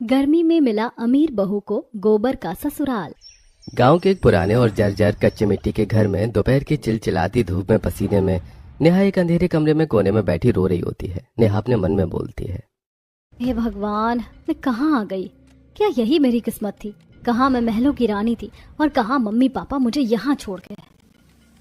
गर्मी में मिला अमीर बहू को गोबर का ससुराल। गांव के एक पुराने और जर्जर कच्चे मिट्टी के घर में दोपहर की चिलचिलाती धूप में पसीने में नेहा एक अंधेरे कमरे में कोने में बैठी रो रही होती है। नेहा अपने मन में बोलती है, हे भगवान, मैं कहाँ आ गई? क्या यही मेरी किस्मत थी? कहाँ मैं महलों की रानी थी और कहाँ मम्मी पापा मुझे यहाँ छोड़ गए।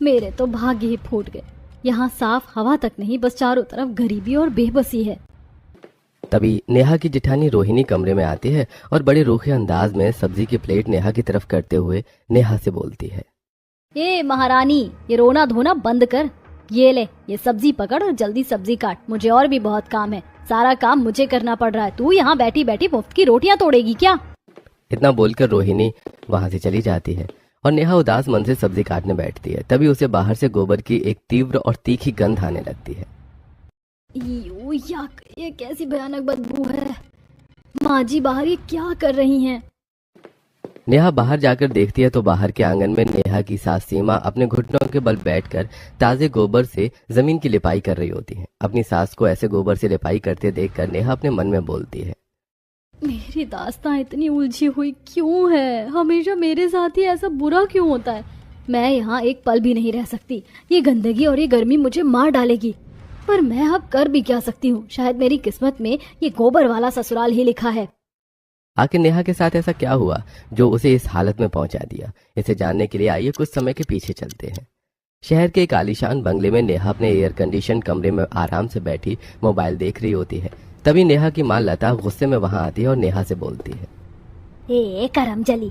मेरे तो भाग्य ही फूट गए। यहाँ साफ हवा तक नहीं, बस चारों तरफ गरीबी और बेबसी है। तभी नेहा की जेठानी रोहिणी कमरे में आती है और बड़े रूखे अंदाज में सब्जी की प्लेट नेहा की तरफ करते हुए नेहा से बोलती है, ए महारानी, ये रोना धोना बंद कर। ये ले, ये सब्जी पकड़ और जल्दी सब्जी काट। मुझे और भी बहुत काम है। सारा काम मुझे करना पड़ रहा है। तू यहाँ बैठी बैठी मुफ्त की रोटियां तोड़ेगी क्या? इतना बोलकर रोहिणी वहां से चली जाती है और नेहा उदास मन से सब्जी काटने बैठती है। तभी उसे बाहर से गोबर की एक तीव्र और तीखी गंध आने लगती है। याक, ये कैसी भयानक बदबू है। माँ जी बाहर ये क्या कर रही हैं? नेहा बाहर जाकर देखती है तो बाहर के आंगन में नेहा की सास सीमा अपने घुटनों के बल बैठकर ताजे गोबर से जमीन की लिपाई कर रही होती है। अपनी सास को ऐसे गोबर से लिपाई करते देखकर नेहा अपने मन में बोलती है, मेरी दास्तां इतनी उलझी हुई क्यों है? हमेशा मेरे साथ ही ऐसा बुरा क्यों होता है? मैं यहाँ एक पल भी नहीं रह सकती। ये गंदगी और ये गर्मी मुझे मार डालेगी। पर मैं अब कर भी क्या सकती हूँ? शायद मेरी किस्मत में ये गोबर वाला ससुराल ही लिखा है। आखिर नेहा के साथ ऐसा क्या हुआ जो उसे इस हालत में पहुंचा दिया? इसे जानने के लिए आइए कुछ समय के पीछे चलते हैं। शहर के एक आलीशान बंगले में नेहा अपने एयर कंडीशन कमरे में आराम से बैठी मोबाइल देख रही होती है। तभी नेहा की मां लता गुस्से में वहां आती है और नेहा से बोलती है, ए करमजली,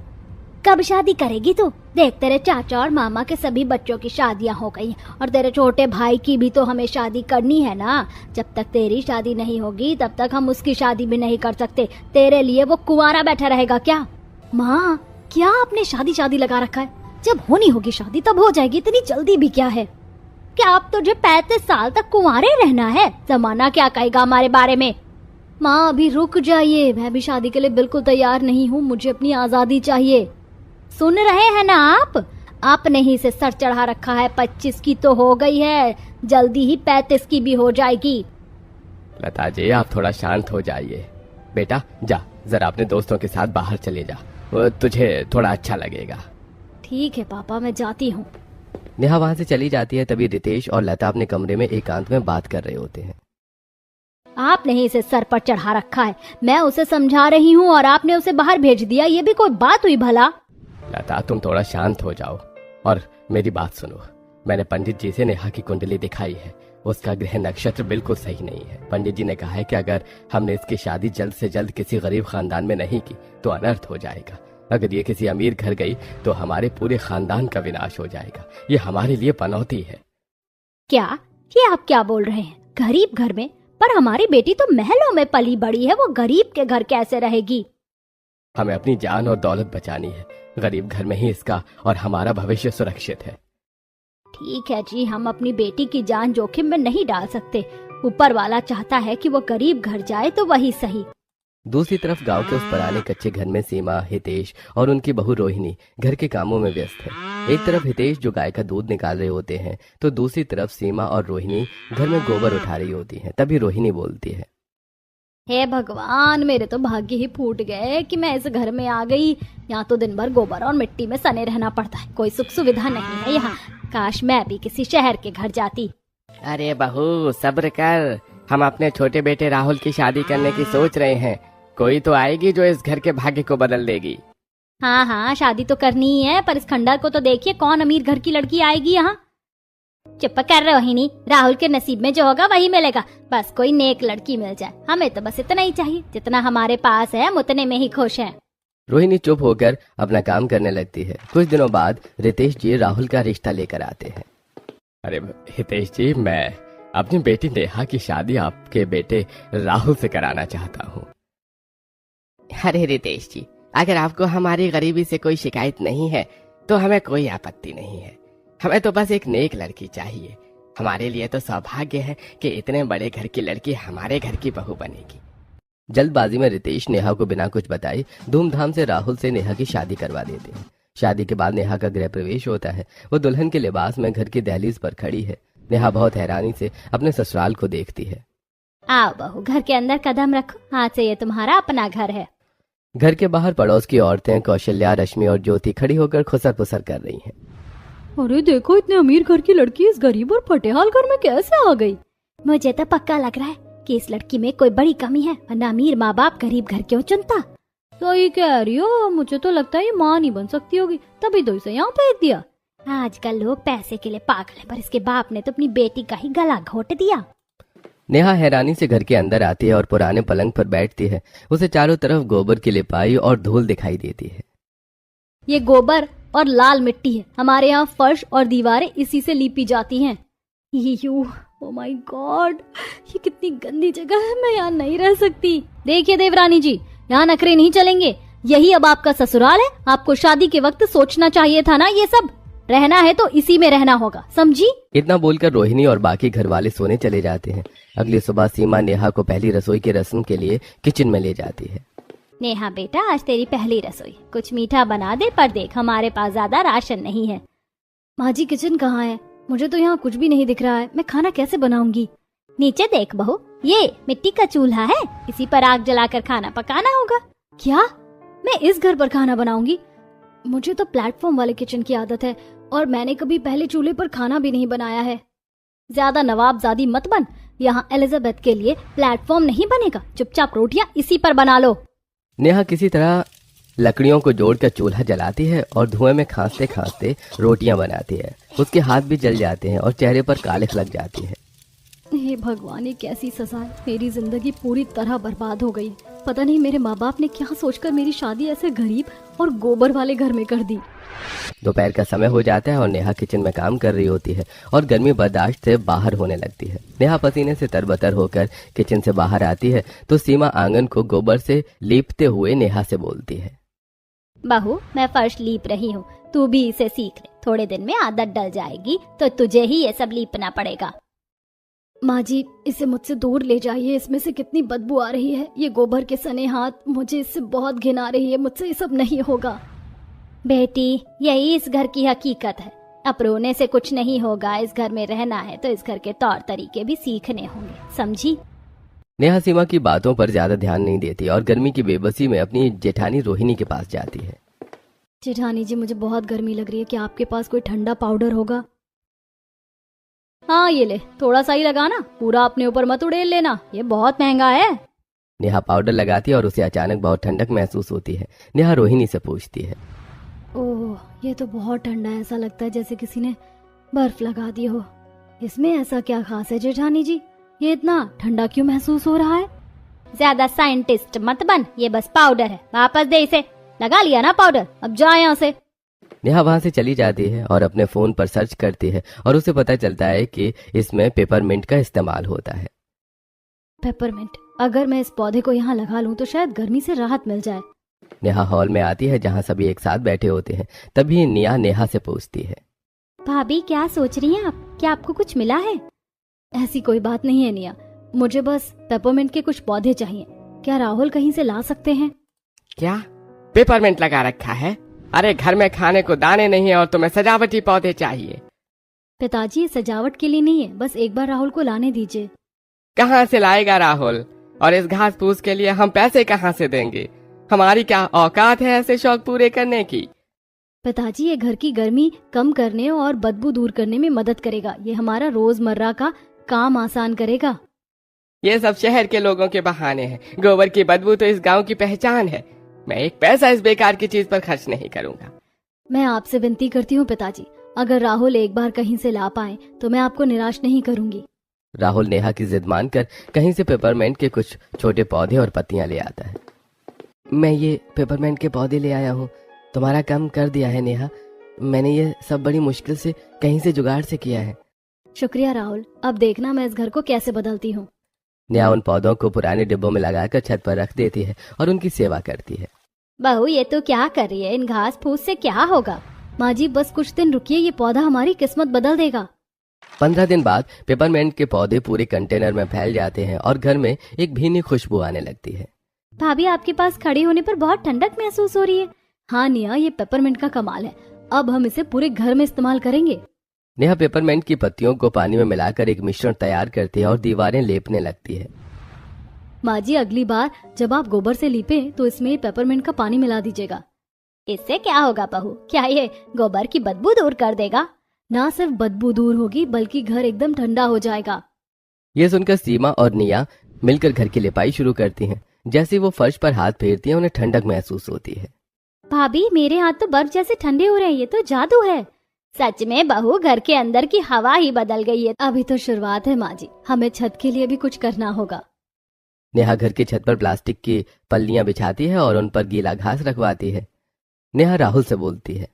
कब शादी करेगी तू? देख, तेरे चाचा और मामा के सभी बच्चों की शादियां हो गई और तेरे छोटे भाई की भी तो हमें शादी करनी है ना। जब तक तेरी शादी नहीं होगी तब तक हम उसकी शादी भी नहीं कर सकते। तेरे लिए वो कुंवारा बैठा रहेगा क्या? माँ, क्या आपने शादी शादी लगा रखा है? जब होनी होगी शादी तब हो जाएगी, इतनी जल्दी भी क्या है? क्या अब तुझे 35 साल तक कुंवारे रहना है? जमाना क्या कहेगा हमारे बारे में? माँ, अभी रुक जाइए, मैं भी शादी के लिए बिल्कुल तैयार नहीं हूँ। मुझे अपनी आजादी चाहिए। सुन रहे हैं ना आपने ही से सर चढ़ा रखा है। 25 की तो हो गई है, जल्दी ही 35 की भी हो जाएगी। लता जी, आप थोड़ा शांत हो जाइए। बेटा जा, जरा अपने दोस्तों के साथ बाहर चले जा, तुझे थोड़ा अच्छा लगेगा। ठीक है पापा, मैं जाती हूँ। नेहा वहां से चली जाती है। तभी रितेश और लता अपने कमरे में एकांत में बात कर रहे होते हैं। आपने ही इसे सर पर चढ़ा रखा है। मैं उसे समझा रही हूँ और आपने उसे बाहर भेज दिया। ये भी कोई बात हुई भला? लता, तुम थोड़ा शांत हो जाओ और मेरी बात सुनो। मैंने पंडित जी से नेहा की कुंडली दिखाई है। उसका ग्रह नक्षत्र बिल्कुल सही नहीं है। पंडित जी ने कहा है कि अगर हमने इसकी शादी जल्द से जल्द किसी गरीब खानदान में नहीं की तो अनर्थ हो जाएगा। अगर ये किसी अमीर घर गई तो हमारे पूरे खानदान का विनाश हो जाएगा। ये हमारे लिए पनौती है। क्या ये आप क्या बोल रहे हैं? गरीब घर में? पर हमारी बेटी तो महलों में पली बड़ी है, वो गरीब के घर कैसे रहेगी? हमें अपनी जान और दौलत बचानी है। गरीब घर में ही इसका और हमारा भविष्य सुरक्षित है। ठीक है जी, हम अपनी बेटी की जान जोखिम में नहीं डाल सकते। ऊपर वाला चाहता है कि वो गरीब घर जाए तो वही सही। दूसरी तरफ गांव के उस पुराने कच्चे घर में सीमा, हितेश और उनकी बहू रोहिणी घर के कामों में व्यस्त है। एक तरफ हितेश जो गाय का दूध निकाल रहे होते हैं तो दूसरी तरफ सीमा और रोहिणी घर में गोबर उठा रही होती हैं। तभी रोहिणी बोलती है, हे भगवान, मेरे तो भाग्य ही फूट गए कि मैं इस घर में आ गई। यहाँ तो दिन भर गोबर और मिट्टी में सने रहना पड़ता है। कोई सुख सुविधा नहीं है यहाँ। काश मैं भी किसी शहर के घर जाती। अरे बहू, सब्र कर। हम अपने छोटे बेटे राहुल की शादी करने की सोच रहे हैं। कोई तो आएगी जो इस घर के भाग्य को बदल देगी। हाँ हाँ, शादी तो करनी ही है, पर इस खंडर को तो देखिए, कौन अमीर घर की लड़की आएगी यहाँ? चुप कर रोहिणी, राहुल के नसीब में जो होगा वही मिलेगा। बस कोई नेक लड़की मिल जाए। हमें तो बस इतना ही चाहिए, जितना हमारे पास है हम उतने में ही खुश हैं। रोहिणी चुप होकर अपना काम करने लगती है। कुछ दिनों बाद रितेश जी राहुल का रिश्ता लेकर आते हैं। अरे हितेश जी, मैं अपनी बेटी नेहा की शादी आपके बेटे राहुल से कराना चाहता हूँ। अरे रितेश जी, अगर आपको हमारी गरीबी से कोई शिकायत नहीं है तो हमें कोई आपत्ति नहीं है। हमें तो बस एक नेक लड़की चाहिए। हमारे लिए तो सौभाग्य है कि इतने बड़े घर की लड़की हमारे घर की बहू बनेगी। जल्दबाजी में रितेश नेहा को बिना कुछ बताए धूमधाम से राहुल से नेहा की शादी करवा देते हैं। शादी के बाद नेहा का गृह प्रवेश होता है। वो दुल्हन के लिबास में घर की दहलीज पर खड़ी है। नेहा बहुत हैरानी से अपने ससुराल को देखती है। आओ बहू, घर के अंदर कदम रखो। आज से ये तुम्हारा अपना घर है। घर के बाहर पड़ोस की औरतें कौशल्या, रश्मि और ज्योति खड़ी होकर खुसर पुसर कर रही हैं। अरे देखो, इतने अमीर घर की लड़की इस गरीब और फटेहाल घर में कैसे आ गई? मुझे तो पक्का लग रहा है कि इस लड़की में कोई बड़ी कमी है, वरना अमीर माँ बाप गरीब घर क्यों चुनता। सही कह रही हो, मुझे तो लगता है ये माँ नहीं बन सकती होगी, तभी तो इसे यहाँ फेंक दिया। आजकल लोग पैसे के लिए पागल है, पर इसके बाप ने तो अपनी बेटी का ही गला घोट दिया। नेहा हैरानी से घर के अंदर आती है और पुराने पलंग पर बैठती है। उसे चारों तरफ गोबर की लिपाई और धूल दिखाई देती है। ये गोबर और लाल मिट्टी है, हमारे यहाँ फर्श और दीवारें इसी से लीपी जाती हैं। ओह माय गॉड, ये कितनी गंदी जगह है, मैं यहाँ नहीं रह सकती। देखिए देवरानी जी, यहाँ नखरे नहीं चलेंगे, यही अब आपका ससुराल है। आपको शादी के वक्त सोचना चाहिए था ना, ये सब रहना है तो इसी में रहना होगा, समझी? इतना बोलकर रोहिणी और बाकी घर वाले सोने चले जाते हैं। अगली सुबह सीमा नेहा को पहली रसोई की रस्म के लिए किचन में ले जाती है। नेहा बेटा, आज तेरी पहली रसोई, कुछ मीठा बना दे, पर देख हमारे पास ज्यादा राशन नहीं है। माँ जी, किचन कहाँ है? मुझे तो यहाँ कुछ भी नहीं दिख रहा है, मैं खाना कैसे बनाऊंगी? नीचे देख बहू, ये मिट्टी का चूल्हा है, इसी पर आग जलाकर खाना पकाना होगा। क्या मैं इस घर पर खाना बनाऊंगी? मुझे तो प्लेटफॉर्म वाले किचन की आदत है और मैंने कभी पहले चूल्हे पर खाना भी नहीं बनाया है। ज्यादा नवाबजादी मत बन, यहाँ एलिजाबेथ के लिए प्लेटफॉर्म नहीं बनेगा, चुपचाप रोटियां इसी पर बना लो। नेहा किसी तरह लकड़ियों को जोड़कर चूल्हा जलाती है और धुएं में खांसते खांसते रोटियां बनाती है। उसके हाथ भी जल जाते हैं और चेहरे पर कालिख लग जाती है। हे भगवान, ये कैसी सजा है, मेरी जिंदगी पूरी तरह बर्बाद हो गई। पता नहीं मेरे माँ बाप ने क्या सोचकर मेरी शादी ऐसे गरीब और गोबर वाले घर में कर दी। दोपहर का समय हो जाता है और नेहा किचन में काम कर रही होती है और गर्मी बर्दाश्त से बाहर होने लगती है। नेहा पसीने से तरबतर होकर किचन से बाहर आती है तो सीमा आंगन को गोबर से लीपते हुए नेहा से बोलती है, बहू मैं फर्श लीप रही हूँ, तू भी इसे सीख ले, थोड़े दिन में आदत डल जाएगी तो तुझे ही ये सब लीपना पड़ेगा। माँ जी, इसे मुझसे दूर ले जाइए, इसमें से कितनी बदबू आ रही है। ये गोबर के सने हाथ, मुझे इससे बहुत घिन आ रही है, मुझसे ये सब नहीं होगा। बेटी, यही इस घर की हकीकत है, अब रोने से कुछ नहीं होगा। इस घर में रहना है तो इस घर के तौर तरीके भी सीखने होंगे, समझी? नेहा सीमा की बातों पर ज्यादा ध्यान नहीं देती और गर्मी की बेबसी में अपनी जेठानी रोहिणी के पास जाती है। जेठानी जी, मुझे बहुत गर्मी लग रही है, क्या आपके पास कोई ठंडा पाउडर होगा? हाँ ये ले, थोड़ा सा ही लगाना, पूरा अपने ऊपर मत उड़ेल लेना, ये बहुत महंगा है। नेहा पाउडर लगाती है और उसे अचानक बहुत ठंडक महसूस होती है। नेहा रोहिणी से पूछती है, ओह ये तो बहुत ठंडा है, ऐसा लगता है जैसे किसी ने बर्फ लगा दी हो। इसमें ऐसा क्या खास है जेठानी जी, ये इतना ठंडा क्यों महसूस हो रहा है? ज्यादा साइंटिस्ट मत बन, ये बस पाउडर है, वापस दे इसे। लगा लिया ना पाउडर, अब जा यहाँ से। नेहा वहां से चली जाती है और अपने फोन पर सर्च करती है और उसे पता चलता है कि इसमें पेपरमिंट का इस्तेमाल होता है। पेपरमिंट, अगर मैं इस पौधे को यहाँ लगा लूं तो शायद गर्मी से राहत मिल जाए। नेहा हॉल में आती है जहाँ सभी एक साथ बैठे होते हैं। तभी निया नेहा से पूछती है, भाभी क्या सोच रही हैं आप, क्या आपको कुछ मिला है? ऐसी कोई बात नहीं है निया, मुझे बस पेपरमिंट के कुछ पौधे चाहिए, क्या राहुल कहीं से ला सकते हैं? क्या पेपरमिंट लगा रखा है? अरे घर में खाने को दाने नहीं है और तुम्हें सजावटी पौधे चाहिए। पिताजी ये सजावट के लिए नहीं है, बस एक बार राहुल को लाने दीजिए। कहाँ से लाएगा राहुल, और इस घास फूस के लिए हम पैसे कहाँ से देंगे? हमारी क्या औकात है ऐसे शौक पूरे करने की? पिताजी ये घर की गर्मी कम करने और बदबू दूर करने में मदद करेगा, ये हमारा रोजमर्रा का काम आसान करेगा। ये सब शहर के लोगों के बहाने हैं, गोबर की बदबू तो इस गांव की पहचान है। मैं एक पैसा इस बेकार की चीज पर खर्च नहीं करूंगा। मैं आपसे विनती करती हूँ पिताजी, अगर राहुल एक बार कहीं से ला पाए तो मैं आपको निराश नहीं करूंगी। राहुल नेहा की जिद मानकर कहीं से पेपरमिंट के कुछ छोटे पौधे और पत्तियां ले आता है। मैं ये पेपरमिंट के पौधे ले आया हूँ, तुम्हारा काम कर दिया है नेहा, मैंने ये सब बड़ी मुश्किल से कहीं से जुगाड़ से किया है। शुक्रिया राहुल, अब देखना मैं इस घर को कैसे बदलती हूँ। नेहा उन पौधों को पुराने डिब्बों में लगाकर छत पर रख देती है और उनकी सेवा करती है। बहू ये तो क्या कर रही है, इन घास फूस से क्या होगा? माँ जी बस कुछ दिन रुकिए, ये पौधा हमारी किस्मत बदल देगा। 15 दिन बाद पेपरमिंट के पौधे पूरे कंटेनर में फैल जाते हैं और घर में एक भीनी खुशबू आने लगती है। भाभी आपके पास खड़े होने पर बहुत ठंडक महसूस हो रही है। हाँ निया, ये पेपरमिंट का कमाल है, अब हम इसे पूरे घर में इस्तेमाल करेंगे। नेहा पेपरमिंट की पत्तियों को पानी में मिलाकर एक मिश्रण तैयार करती है और दीवारें लेपने लगती है। माँ जी अगली बार जब आप गोबर से लीपे तो इसमें पेपरमिंट का पानी मिला दीजिएगा। इससे क्या होगा बहू? क्या ये गोबर की बदबू दूर कर देगा? ना सिर्फ बदबू दूर होगी बल्कि घर एकदम ठंडा हो जाएगा। ये सुनकर सीमा और निया मिलकर घर की लिपाई शुरू करती हैं। जैसे वो फर्श पर हाथ फेरती हैं उन्हें ठंडक महसूस होती है। भाभी मेरे हाथ तो बर्फ जैसे ठंडे हो रहे हैं, ये तो जादू है। सच में बहू, घर के अंदर की हवा ही बदल गई है। अभी तो शुरुआत है माँ जी, हमें छत के लिए भी कुछ करना होगा। नेहा घर की छत पर प्लास्टिक की पल्लियां बिछाती है और उन पर गीला घास रखवाती है। नेहा राहुल से बोलती है,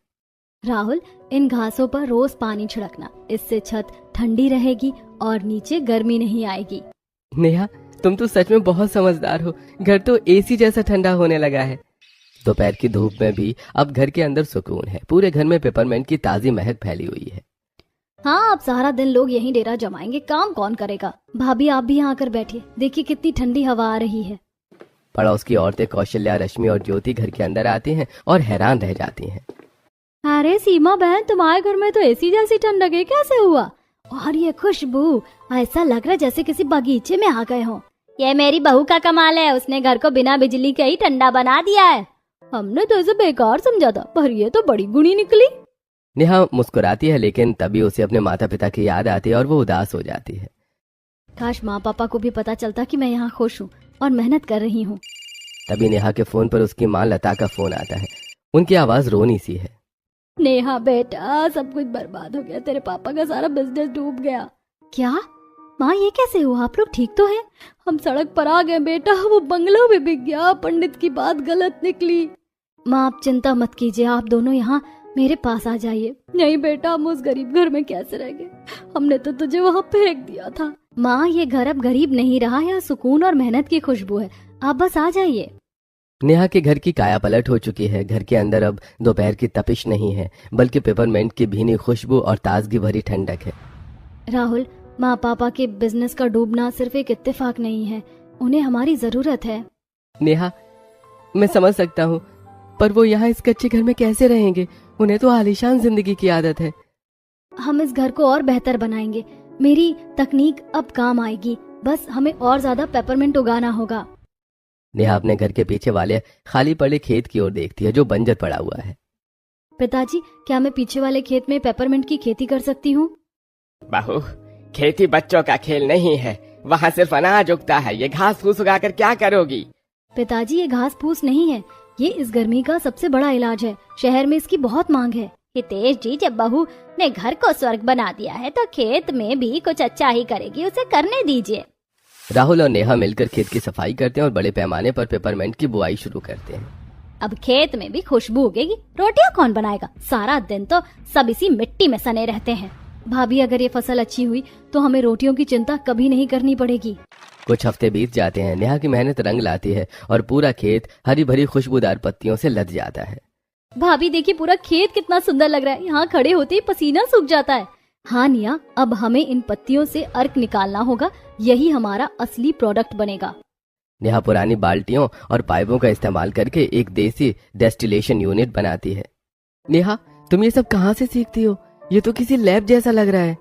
राहुल, इन घासों पर रोज पानी छिड़कना, इससे छत ठंडी रहेगी और नीचे गर्मी नहीं आएगी। नेहा, तुम तो सच में बहुत समझदार हो। घर तो एसी जैसा ठंडा होने लगा है। दोपहर की धूप में भी अब घर के अंदर सुकून है। पूरे घर में पेपरमेंट की ताजी महक फैली हुई है। हाँ, अब सारा दिन लोग यहीं डेरा जमाएंगे, काम कौन करेगा। भाभी आप भी यहाँ आकर बैठिए, देखिए कितनी ठंडी हवा आ रही है। पड़ोस की औरतें कौशल्या, रश्मि और ज्योति घर के अंदर आती हैं और हैरान रह जाती हैं। अरे सीमा बहन, तुम्हारे घर में तो एसी जैसी ठंडक है, कैसे हुआ? और ये खुशबू, ऐसा लग रहा है जैसे किसी बगीचे में आ गए हो। ये मेरी बहू का कमाल है, उसने घर को बिना बिजली के ही ठंडा बना दिया है। हमने तो इसे बेकार समझा था, पर ये तो बड़ी गुणी निकली। नेहा मुस्कुराती है, लेकिन तभी उसे अपने माता पिता की याद आती है और वो उदास हो जाती है। काश माँ पापा को भी पता चलता कि मैं यहाँ खुश हूँ और मेहनत कर रही हूँ। तभी नेहा के फोन पर उसकी माँ लता का फोन आता है। उनकी आवाज रोनी सी है। नेहा बेटा, सब कुछ बर्बाद हो गया, तेरे पापा का सारा बिजनेस डूब गया। क्या माँ, ये कैसे हुआ? आप लोग ठीक तो हैं? हम सड़क पर आ गए बेटा, वो बंगला भी बिक गया, पंडित की बात गलत निकली। माँ आप चिंता मत कीजिए, आप दोनों यहाँ मेरे पास आ जाइए। नहीं बेटा, हम उस गरीब घर में कैसे रह गए, हमने तो तुझे वहाँ फेंक दिया था। माँ, ये घर अब गरीब नहीं रहा, यहाँ सुकून और मेहनत की खुशबू है, आप बस आ जाइए। नेहा के घर की काया पलट हो चुकी है। घर के अंदर अब दोपहर की तपिश नहीं है, बल्कि पेपरमेंट की भीनी खुशबू और ताजगी भरी ठंडक है। राहुल, माँ पापा के बिजनेस का डूबना सिर्फ एक इत्तेफाक नहीं है, उन्हें हमारी जरूरत है। नेहा, मैं समझ सकता हूँ, पर वो यहाँ इस कच्चे घर में कैसे रहेंगे? उन्हें तो आलीशान जिंदगी की आदत है। हम इस घर को और बेहतर बनाएंगे, मेरी तकनीक अब काम आएगी, बस हमें और ज्यादा पेपरमिंट उगाना होगा। नेहा अपने घर के पीछे वाले खाली पड़े खेत की ओर देखती है जो बंजर पड़ा हुआ है। पिताजी, क्या मैं पीछे वाले खेत में पेपरमिंट की खेती कर सकती हूँ? बहू, खेती बच्चों का खेल नहीं है, वहाँ सिर्फ अनाज उगता है। ये घास फूस उगाकर क्या करोगी? पिताजी, ये घास फूस नहीं है, ये इस गर्मी का सबसे बड़ा इलाज है। शहर में इसकी बहुत मांग है। हितेश जी, जब बहू ने घर को स्वर्ग बना दिया है तो खेत में भी कुछ अच्छा ही करेगी, उसे करने दीजिए। राहुल और नेहा मिलकर खेत की सफाई करते हैं और बड़े पैमाने पर पेपरमेंट की बुआई शुरू करते हैं। अब खेत में भी खुशबू उगेगी, रोटियां कौन बनाएगा? सारा दिन तो सब इसी मिट्टी में सने रहते हैं। भाभी, अगर ये फसल अच्छी हुई तो हमें रोटियों की चिंता कभी नहीं करनी पड़ेगी। कुछ हफ्ते बीत जाते हैं। नेहा की मेहनत रंग लाती है और पूरा खेत हरी भरी खुशबूदार पत्तियों से लद जाता है। भाभी देखिए, पूरा खेत कितना सुंदर लग रहा है, यहाँ खड़े होते ही पसीना सूख जाता है। हाँ निया, अब हमें इन पत्तियों से अर्क निकालना होगा, यही हमारा असली प्रोडक्ट बनेगा। नेहा पुरानी बाल्टियों और पाइपों का इस्तेमाल करके एक देसी डेस्टिलेशन यूनिट बनाती है। नेहा, तुम ये सब कहाँ से सीखती हो? ये तो किसी लैब जैसा लग रहा है।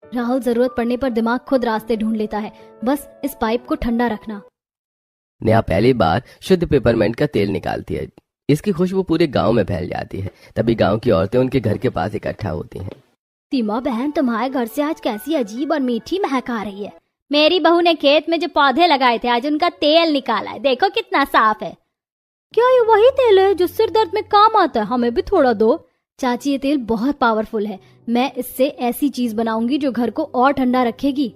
राहुल, जरूरत पड़ने पर दिमाग खुद रास्ते ढूंढ लेता है, बस इस पाइप को ठंडा रखना। नेहा पहली बार शुद्ध पेपरमेंट का तेल निकालती है। इसकी खुशबू पूरे गांव में फैल जाती है। तभी गांव की औरतें उनके घर के पास इकट्ठा होती हैं। सीमा बहन, तुम्हारे घर से आज कैसी अजीब और मीठी महक आ रही है। मेरी बहू ने खेत में जो पौधे लगाए थे आज उनका तेल निकाला है, देखो कितना साफ है। क्या ये वही तेल है जो सिर दर्द में काम आता है? हमें भी थोड़ा दो। चाची, ये तेल बहुत पावरफुल है, मैं इससे ऐसी चीज बनाऊंगी जो घर को और ठंडा रखेगी।